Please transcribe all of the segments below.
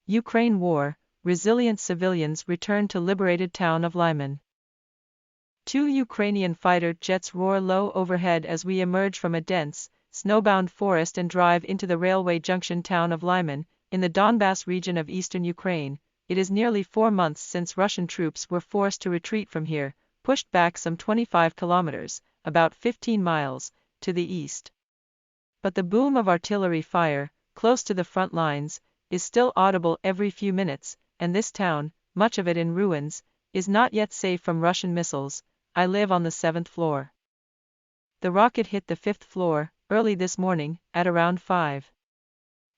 Ukraine war, resilient civilians return to liberated town of Lyman. Two Ukrainian fighter jets roar low overhead as we emerge from a dense, snowbound forest and drive into the railway junction town of Lyman, in the Donbas region of eastern Ukraine. It is nearly 4 months since Russian troops were forced to retreat from here, pushed back some 25 kilometers, about 15 miles, to the east. But the boom of artillery fire, close to the front lines, is still audible every few minutes, and this town, much of it in ruins, is not yet safe from Russian missiles. I live on the 7th floor. The rocket hit the 5th floor, early this morning, at around 5.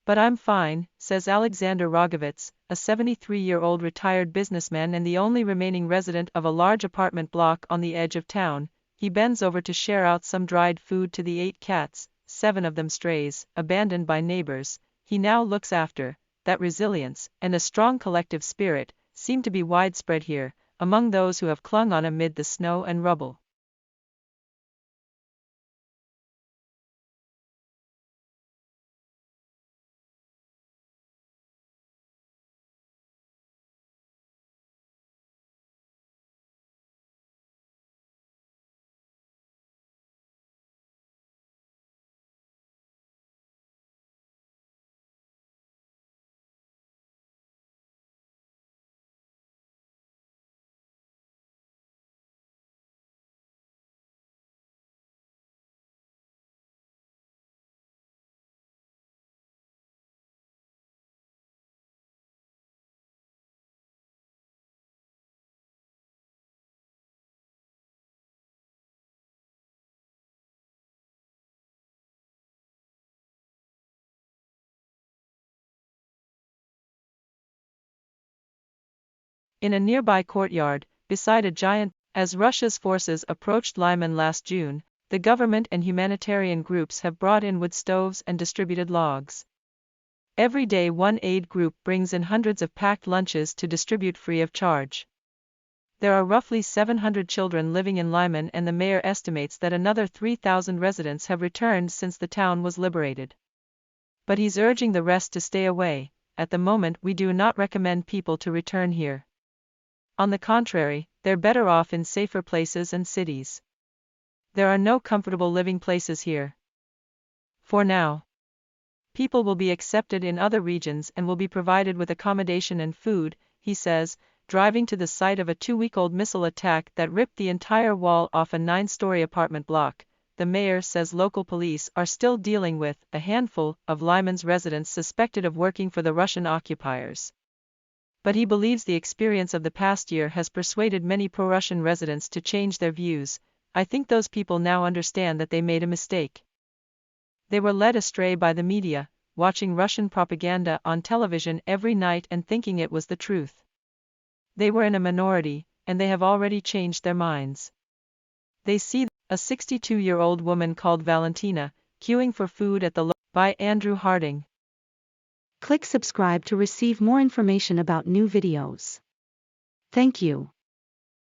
But I'm fine, says Alexander Rogovets, a 73-year-old retired businessman and the only remaining resident of a large apartment block on the edge of town. He bends over to share out some dried food to the 8 cats, 7 of them strays, abandoned by neighbors, he now looks after. That resilience, and a strong collective spirit, seem to be widespread here, among those who have clung on amid the snow and rubble. In a nearby courtyard, beside a giant, as Russia's forces approached Lyman last June, the government and humanitarian groups have brought in wood stoves and distributed logs. Every day one aid group brings in hundreds of packed lunches to distribute free of charge. There are roughly 700 children living in Lyman, and the mayor estimates that another 3,000 residents have returned since the town was liberated. But he's urging the rest to stay away. At the moment we do not recommend people to return here. On the contrary, they're better off in safer places and cities. There are no comfortable living places here. For now. People will be accepted in other regions and will be provided with accommodation and food, he says, driving to the site of a 2-week-old missile attack that ripped the entire wall off a 9-story apartment block. The mayor says local police are still dealing with a handful of Lyman's residents suspected of working for the Russian occupiers. But he believes the experience of the past year has persuaded many pro-Russian residents to change their views. I think those people now understand that they made a mistake. They were led astray by the media, watching Russian propaganda on television every night and thinking it was the truth. They were in a minority, and they have already changed their minds. They see a 62-year-old woman called Valentina, queuing for food at the by Andrew Harding. Click subscribe to receive more information about new videos. Thank you.